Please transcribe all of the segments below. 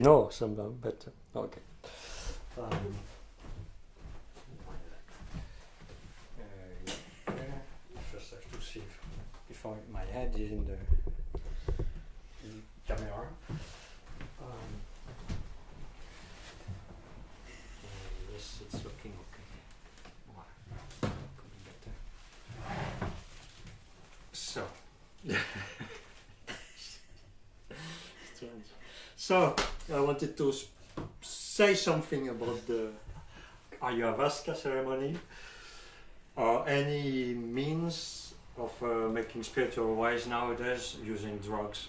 No, some don't, but okay. Um, yeah. First have to see if my head is in the camera. Yes, it's looking okay. Wow. Could be better. So, strange. So, I wanted to say something about the ayahuasca ceremony or any means of making spiritual wise nowadays using drugs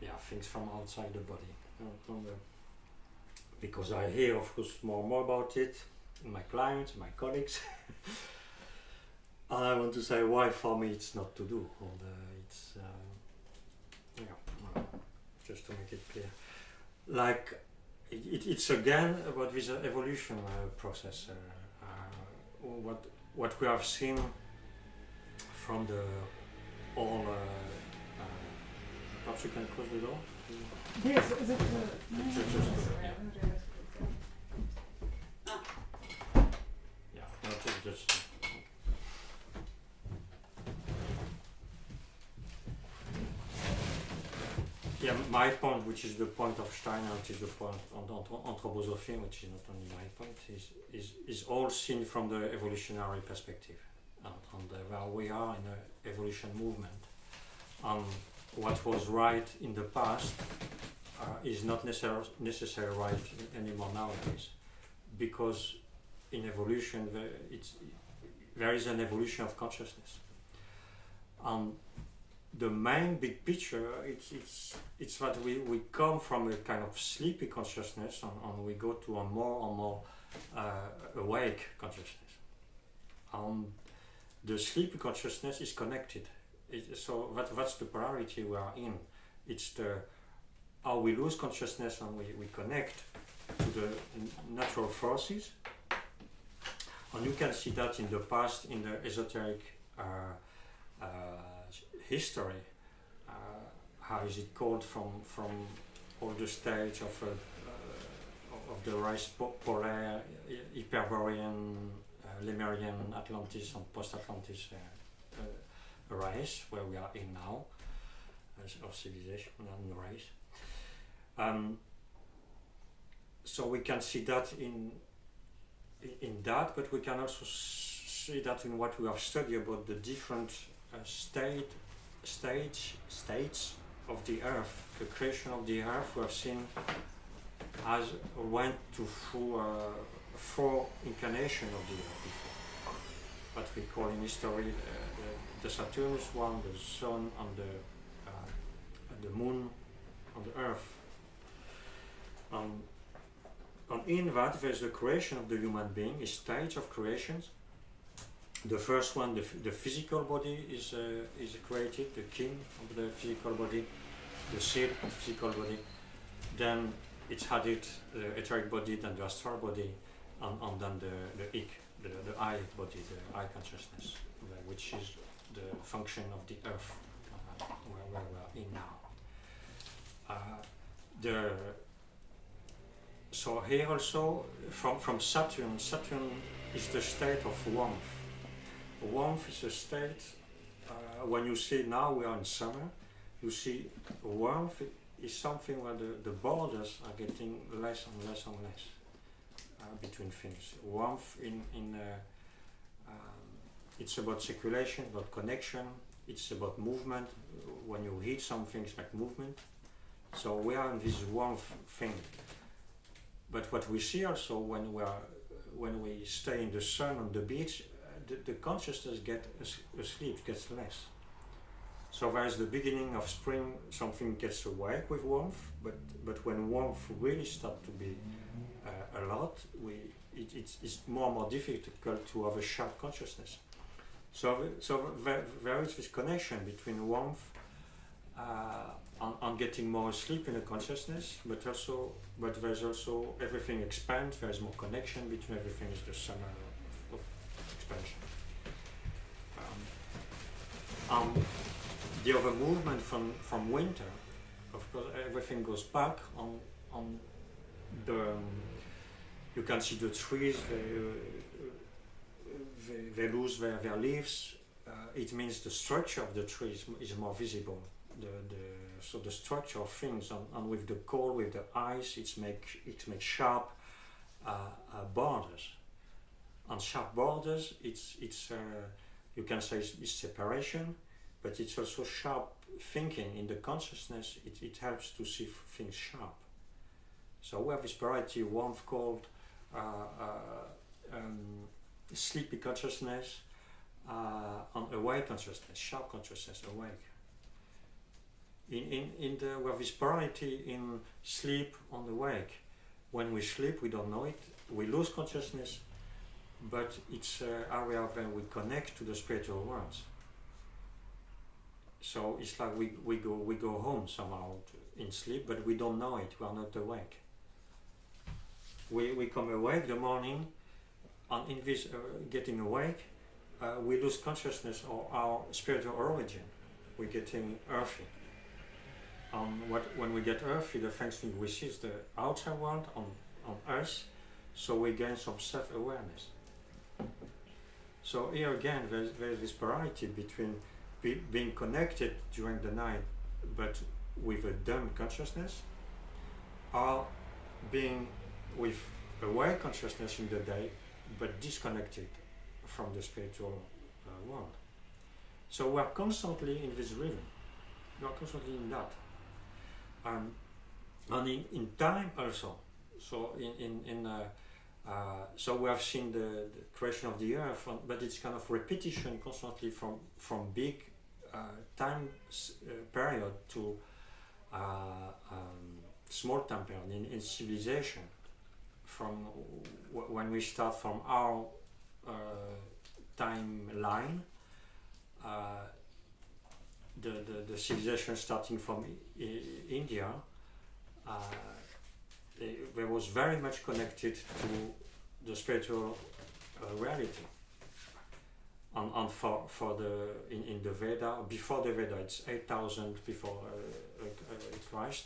or things from outside the body. Because I hear, of course, more and more about it, my clients, my colleagues. And I want to say why for me it's not to do. It's just to make it clear. Like it's again about this evolution process. What we have seen from the all. Perhaps you can close the door. Yes, is it Just. Yeah, my point, which is the point of Steiner, which is the point on anthroposophy, which is not only my point, is all seen from the evolutionary perspective, and where we are in an evolution movement. What was right in the past is not necessarily right anymore nowadays, because in evolution there is an evolution of consciousness. The main big picture, it's that we come from a kind of sleepy consciousness and we go to a more and more awake consciousness. The sleepy consciousness is connected. So that's the polarity we are in. It's how we lose consciousness and we connect to the natural forces. And you can see that in the past, in the esoteric history. How is it called from all the stages of the race polar, Hyperborean, Lemurian, Atlantis and post-Atlantis race, where we are in now, as our civilization and race. So we can see that in that, but we can also see that in what we have studied about the different states of the earth, the creation of the earth. We have seen as went through 4 incarnations of the earth before. What we call in history the Saturnus one, the sun, and the moon, and the earth. And in that there's the creation of the human being, a stage of creations. The first one, the physical body is created, the king of the physical body, the seed of the physical body. Then it's added the etheric body, then the astral body, and then the ik, the I body, the I consciousness, which is the function of the earth where we are in now. So here also, from Saturn is the state of warmth. Warmth is a state, when you see now we are in summer, you see warmth is something where the borders are getting less and less and less between things. Warmth it's about circulation, about connection, it's about movement. When you heat something, it's like movement. So we are in this warmth thing. But what we see also when we stay in the sun on the beach, the consciousness gets asleep, gets less. So there's the beginning of spring, something gets awake with warmth, but when warmth really starts to be a lot, it's more and more difficult to have a sharp consciousness. So there is this connection between warmth and getting more asleep in the consciousness, but there's also everything expands. There's more connection between everything. Is the summer of expansion. The other movement from winter, of course, everything goes back, and on the you can see the trees, they lose their leaves. It means the structure of the trees is more visible. So the structure of things, and with the cold, with the ice, it makes sharp borders. On sharp borders, it's you can say it's separation, but it's also sharp thinking in the consciousness. It helps to see things sharp. So we have this polarity: warmth, cold, sleepy consciousness, and awake consciousness, sharp consciousness, awake. We have this polarity in sleep and awake. When we sleep, we don't know it. We lose consciousness, but it's an area where we connect to the spiritual worlds. So it's like we go home somehow in sleep, but we don't know it. We are not awake. We come awake the morning, and in this getting awake, we lose consciousness of our spiritual origin. We're getting earthy. When we get earthy, the first thing we see is the outside world on us, so we gain some self-awareness. So here again, there's this polarity between being connected during the night, but with a dumb consciousness, or being with awake consciousness in the day, but disconnected from the spiritual world. So we are constantly in this rhythm. We are constantly in that. And in time also. So so we have seen the creation of the earth, but it's kind of repetition constantly from big time period to small time period in civilization. From when we start from our timeline, the civilization starting from India, they was very much connected to the spiritual reality. And for in the Veda, before the Veda, it's 8,000 before Christ.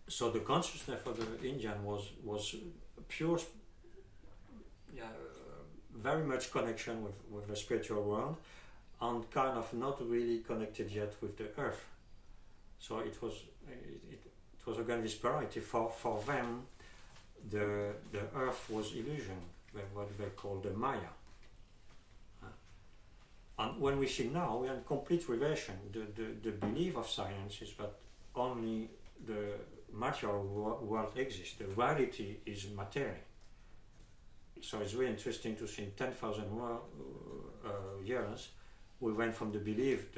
So the consciousness for the Indian was pure, very much connection with the spiritual world, and kind of not really connected yet with the earth. So it was again this polarity. For them, the earth was illusion, what they call the Maya. And when we see now, we are in complete reversion. The belief of science is that only the material world exists. The reality is material. So it's very interesting to see in 10,000 years, we went from the belief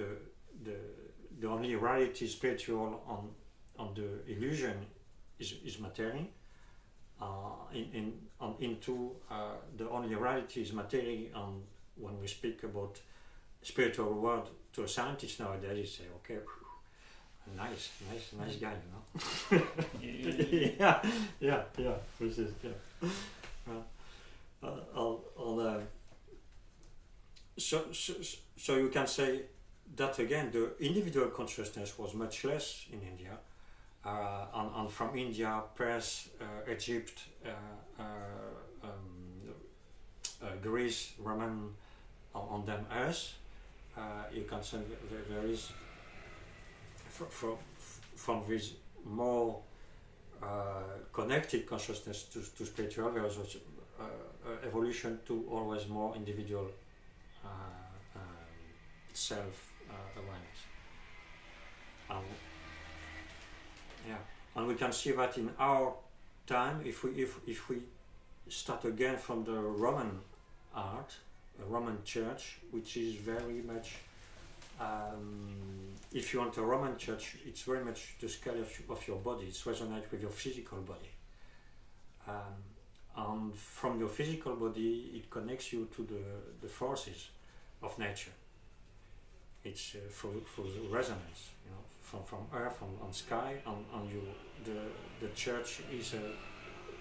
the only reality is spiritual on the illusion is material, into the only reality is material. And when we speak about spiritual world to a scientist nowadays, you say, okay, nice guy, you know. yeah, this is, so you can say that again, the individual consciousness was much less in India, and from India, Persia, Egypt, Greece, Roman, and then us. You can say there is from this more connected consciousness to spiritual, there is also evolution to always more individual self-awareness. And we can see that in our time, if we start again from the Roman art, a Roman church, which is very much, if you want a Roman church, it's very much the scale of your body. It's resonate with your physical body. And from your physical body, it connects you to the forces of nature. It's through resonance, you know, from earth and sky, and you. The church is a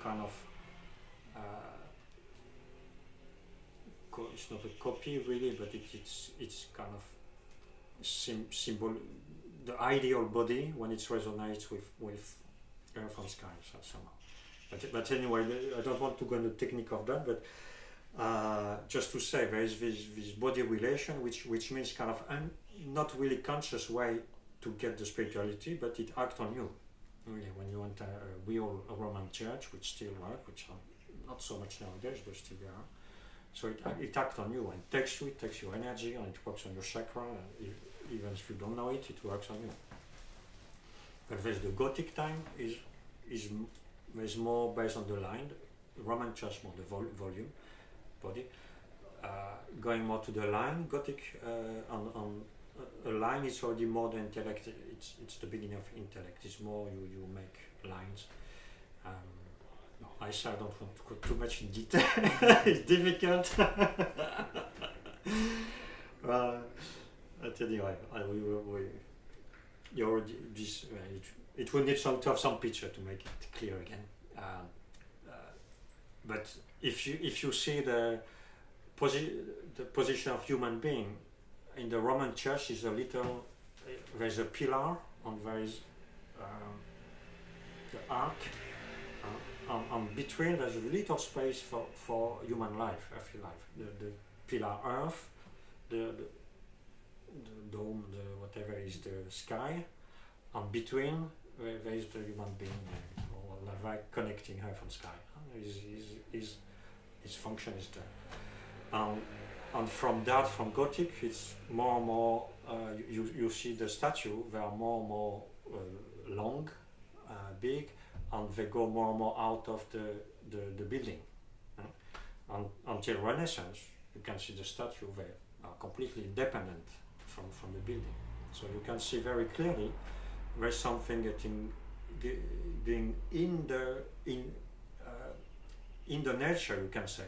kind of. It's not a copy really, but it's kind of symbol. the ideal body when it resonates with earth and sky somehow. But anyway, I don't want to go into the technique of that, but just to say there is this body relation which means kind of not really conscious way to get the spirituality, but it acts on you. Really, when you enter a real Roman church, which still work, which are not so much nowadays, but still there are. So it acts on you and takes your energy, and it works on your chakra. Even if you don't know it, it works on you. But there's the Gothic time is more based on the line. The Roman church more the volume, body. Going more to the line, Gothic on a line is already more the intellect. It's the beginning of intellect. It's more you make lines. No, I don't want to go too much in detail. It's difficult. But anyway, you already this. It will need to have some picture to make it clear again. But if you see the position of human being in the Roman Church is a little. There's a pillar and there is the ark. And between there's a little space for human life, earthly life. The pillar earth, the dome, whatever is the sky, and between there is the human being, or like connecting earth and sky. His function is there. And from that, from Gothic, it's more and more. You see the statue; they are more and more long, big. And they go more and more out of the building. Until Renaissance, you can see the statue, they are completely independent from the building. So you can see very clearly there's something being in the nature, you can say,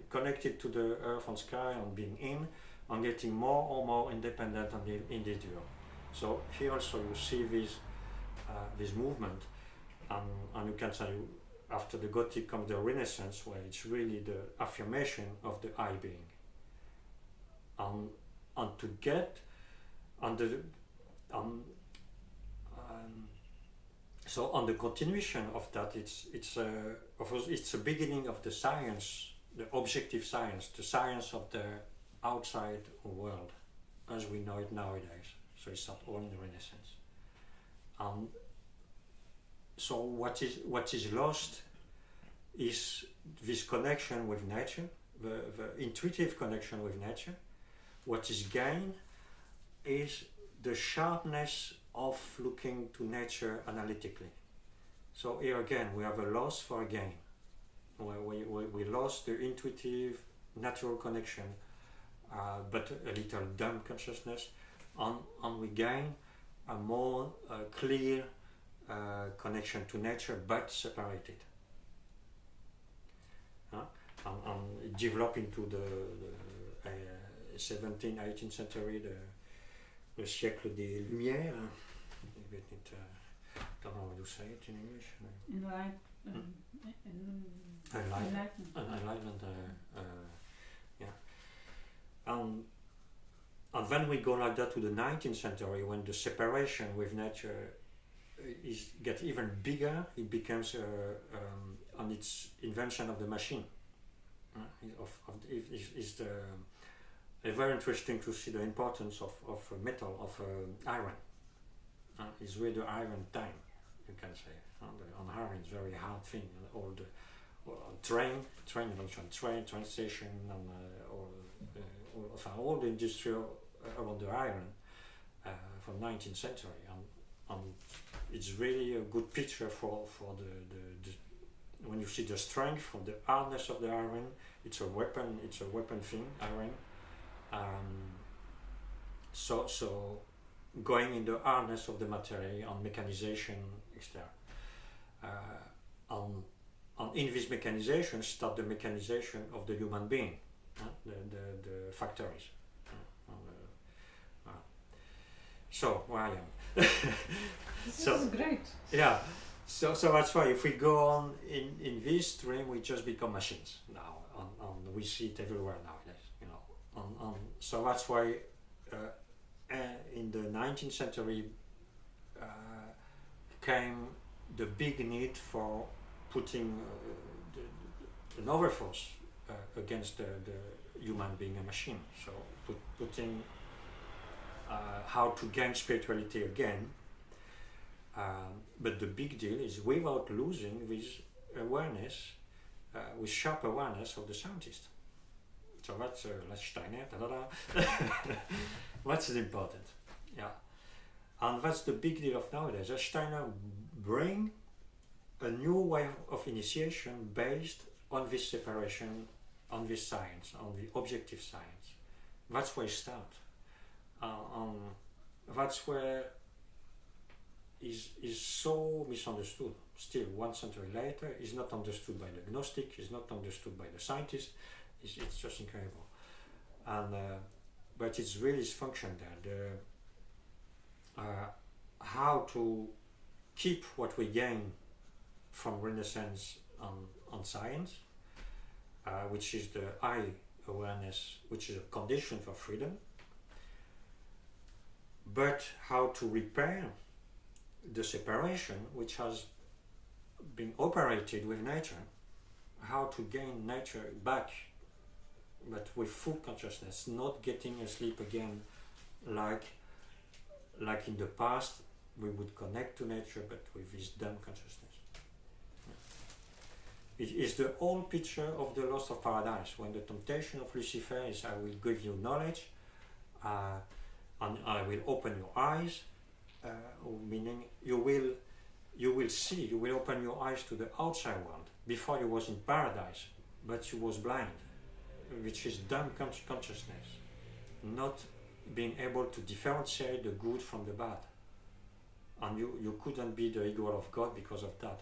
connected to the earth and sky and being and getting more and more independent and individual. So here also you see this movement. And you can say after the Gothic comes the Renaissance, where it's really the affirmation of the I being. And to get so on the continuation of that, it's a beginning of the science, the objective science, the science of the outside world, as we know it nowadays. So it's not all in the Renaissance. So what is lost is this connection with nature, the intuitive connection with nature. What is gained is the sharpness of looking to nature analytically. So here again we have a loss for a gain. We lost the intuitive, natural connection, but a little dumb consciousness, and we gain a more clear connection to nature, but separated. And it developed into the 17th, 18th century, the siècle des Lumières. I don't know how to say it in English. Enlightenment. Yeah. And then we go like that to the 19th century, when the separation with nature gets even bigger. It becomes on its invention of the machine. It's very interesting to see the importance of metal, of iron. It's really the iron time, you can say. On iron is a very hard thing. All the train station, and all the industrial around the iron from 19th century. And it's really a good picture for the when you see the strength from the hardness of the iron. It's a weapon thing, iron. So going in the hardness of the material and mechanization, etc. And in this mechanization start the mechanization of the human being, the factories. So where I am. This is great. Yeah. So that's why if we go on in this stream, we just become machines now, and we see it everywhere nowadays. So that's why in the 19th century came the big need for putting another force against the human being and machine. So putting how to gain spirituality again. But the big deal is without losing this awareness, with sharp awareness of the scientist. So that's Steiner, that's important. Yeah. And that's the big deal of nowadays. Steiner bring a new way of initiation based on this separation, on this science, on the objective science. That's where it starts. That's where is so misunderstood. Still, 1 century later, is not understood by the Gnostic, is not understood by the scientist. It's just incredible. And but it's really its function there. How to keep what we gain from Renaissance on science, which is the I awareness, which is a condition for freedom, but how to repair the separation which has been operated with nature, how to gain nature back, but with full consciousness, not getting asleep again like in the past we would connect to nature, but with this dumb consciousness. It is the whole picture of the loss of paradise, when the temptation of Lucifer is, I will give you knowledge, and I will open your eyes, meaning you will see, you will open your eyes to the outside world. Before you was in paradise, but you was blind, which is dumb consciousness, not being able to differentiate the good from the bad. And you couldn't be the equal of God because of that.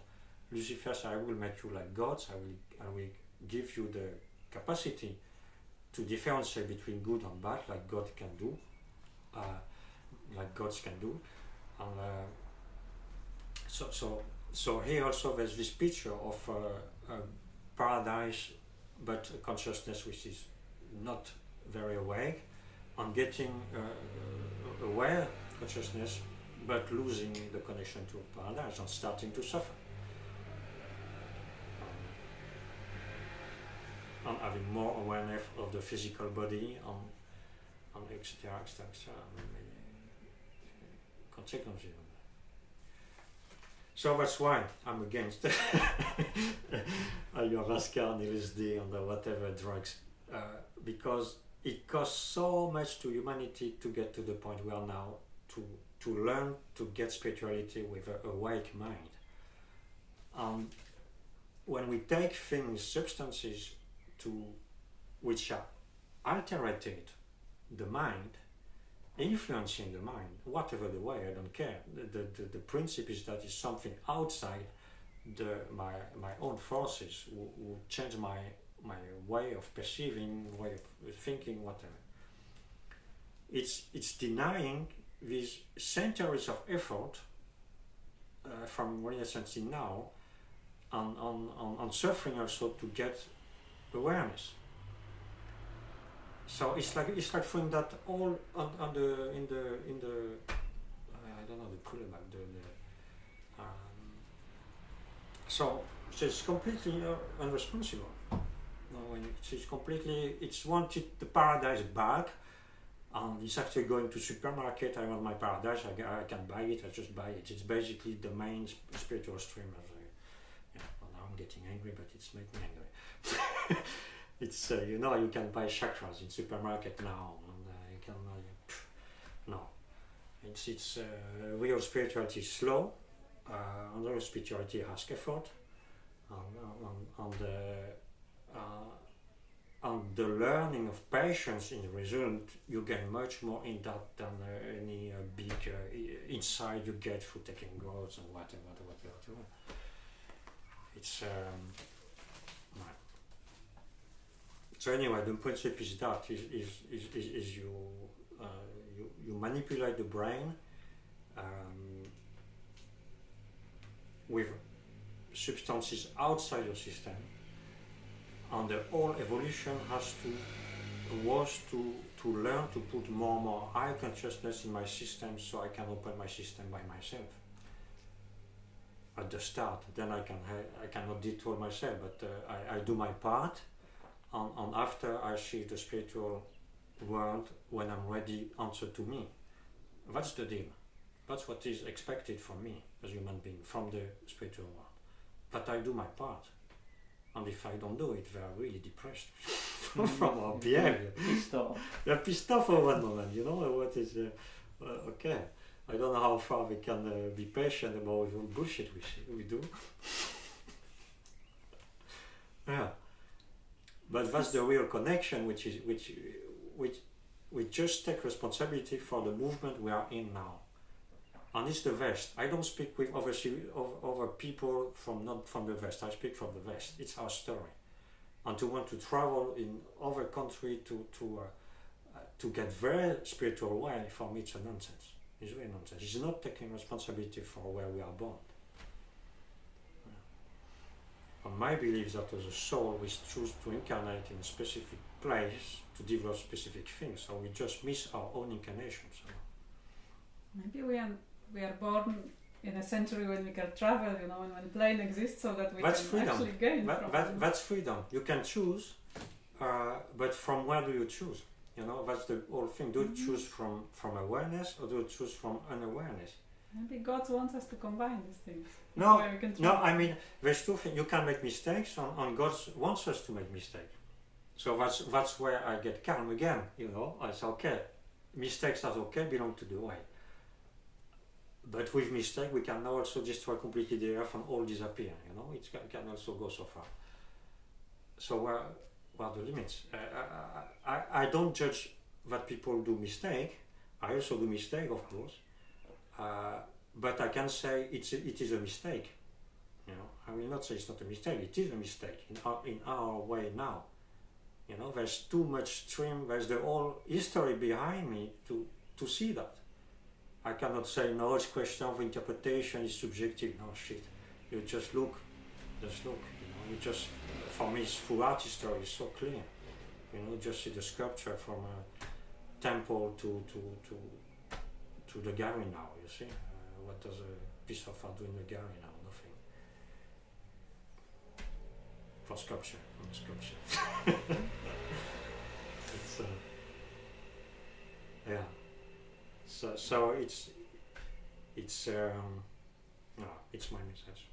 Lucifer said, I will make you like gods, I will give you the capacity to differentiate between good and bad, like God can do, like gods can do. And so here also there's this picture of paradise, but a consciousness which is not very awake, and getting aware consciousness, but losing the connection to paradise and starting to suffer. And having more awareness of the physical body and etc. Consequences. So that's why I'm against ayahuasca and LSD and whatever drugs, because it costs so much to humanity to get to the point we are now, to learn to get spirituality with an awake mind. When we take things, substances, which are alterated the mind, influencing the mind, whatever the way, I don't care. The principle is that it's something outside my own forces who change my way of perceiving, way of thinking, whatever. It's denying these centuries of effort from Renaissance in now, and suffering also to get awareness. So it's like throwing that all on in the I don't know the back so it's completely unresponsible. No, it's wanted the paradise back, and it's actually going to supermarket. I want my paradise. I can buy it. I just buy it. It's basically the main spiritual stream. Well, now I'm getting angry, but it's making me angry. It's you can buy chakras in supermarket now, and you can no. It's real spirituality is slow, and real spirituality has effort, and the learning of patience in the result, you gain much more in that than any big insight you get through taking drugs and whatever. It's so anyway, the principle is that is you manipulate the brain with substances outside your system, and the whole evolution has to was to learn to put more eye consciousness in my system so I can open my system by myself. At the start, then I cannot detour myself, but I do my part, and after I see the spiritual world when I'm ready answer to me. That's the deal. That's what is expected from me as a human being, from the spiritual world. But I do my part. And if I don't do it, they're really depressed from our behavior. Pissed off. They're pissed off for one moment, you know, what is, okay. I don't know how far we can be patient about all bullshit we do. Yeah. But that's the real connection, which we just take responsibility for the movement we are in now. And it's the West. I don't speak with other people not from the West. I speak from the West. It's our story. And to want to travel in other country to get very spiritual way, for me it's a nonsense. It's really nonsense. It's not taking responsibility for where we are born. And my belief is that as a soul we choose to incarnate in a specific place to develop specific things. So we just miss our own incarnations. Maybe we are born in a century when we can travel, you know, and when plane exists, so that we that's can freedom. actually gain from it. That's freedom. You can choose, but from where do you choose? You know, that's the whole thing. Do you choose from awareness or do you choose from unawareness? Maybe God wants us to combine these things. No, I mean, there's two things. You can make mistakes, and God wants us to make mistakes. So that's where I get calm again, you know. I say, okay, mistakes are okay, belong to the way. But with mistake, we can now also destroy completely the earth and all disappear, you know. It can also go so far. So where are the limits? I don't judge that people do mistake. I also do mistake, of course. But I can say it is a mistake. You know, I will not say it's not a mistake. It is a mistake in our way now. You know, there's too much stream. There's the whole history behind me to see that. I cannot say no. It's question of interpretation. It's subjective. No shit. You just look. Just look. You know, you just. For me, through art history, it's so clear. You know, just see the sculpture from a temple to the gallery now. You see, what does a piece of art do in the gallery now? Nothing. For sculpture, it's yeah. So it's my message.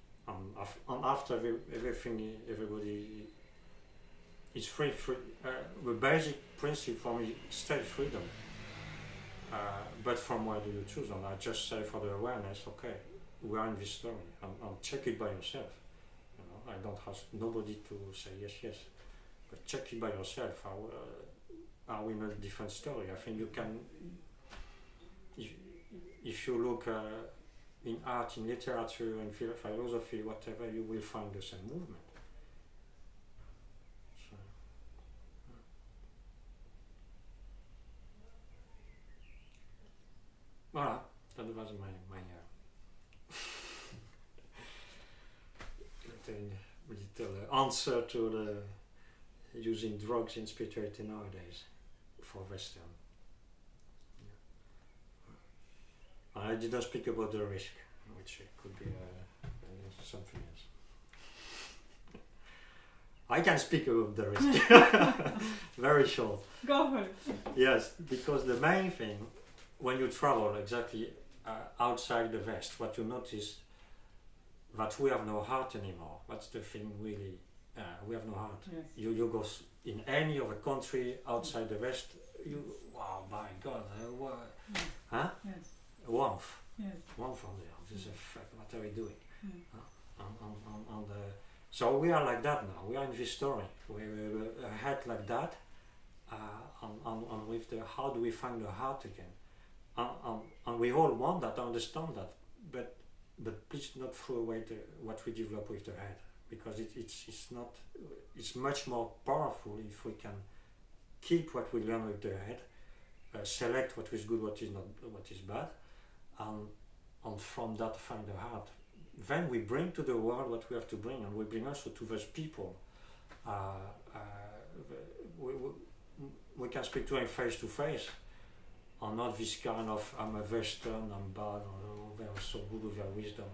After everything, everybody is free. The basic principle for me is still freedom. But from where do you choose? And I just say for the awareness, okay, we are in this story, and check it by yourself. You know, I don't ask nobody to say yes, but check it by yourself. Are we in a different story? I think you can. If you look in art, in literature, in philosophy, whatever, you will find the same movement. So, voilà, that was my little answer to the using drugs in spirituality nowadays for Western. I did not speak about the risk, which could be something else. I can speak about the risk. Very short. Go for it. Yes, because the main thing, when you travel exactly outside the West, what you notice that we have no heart anymore. That's the thing, really. We have no heart. Yes. You go in any other country outside the West, wow, my God, huh? Yes. Warmth. Yes. Warmth from there. This is what are we doing? Mm. So we are like that now. We are in this story. We're ahead like that. And with the how do we find the heart again? And we all want that, understand that. But please not throw away what we develop with the head, because it's not. It's much more powerful if we can keep what we learn with the head, select what is good, what is not, what is bad. And from that find the heart. Then we bring to the world what we have to bring, and we bring also to those people we can speak to him face to face, and not this kind of I'm a Western, I'm bad, or they are so good with their wisdom.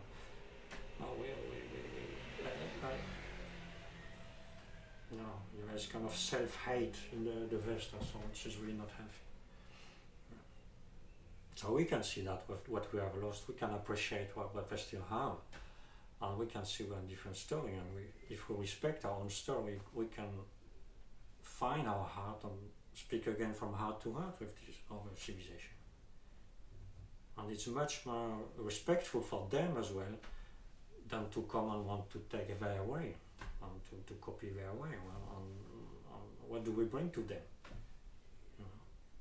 No, there's kind of self-hate in the West, so which is really not healthy. So we can see that with what we have lost, we can appreciate what we still have, and we can see one different story, and if we respect our own story, we can find our heart and speak again from heart to heart with this other civilization. And it's much more respectful for them as well than to come and want to take their way and to copy their way. And what do we bring to them?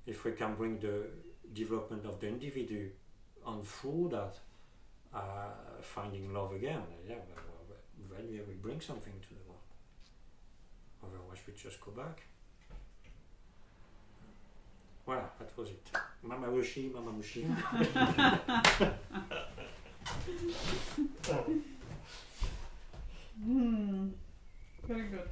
If we can bring the development of the individual and through that finding love again, then we bring something to the world. Otherwise we just go back. Voilà, that was it. Mama Mushi, Mama Mushi. Very good.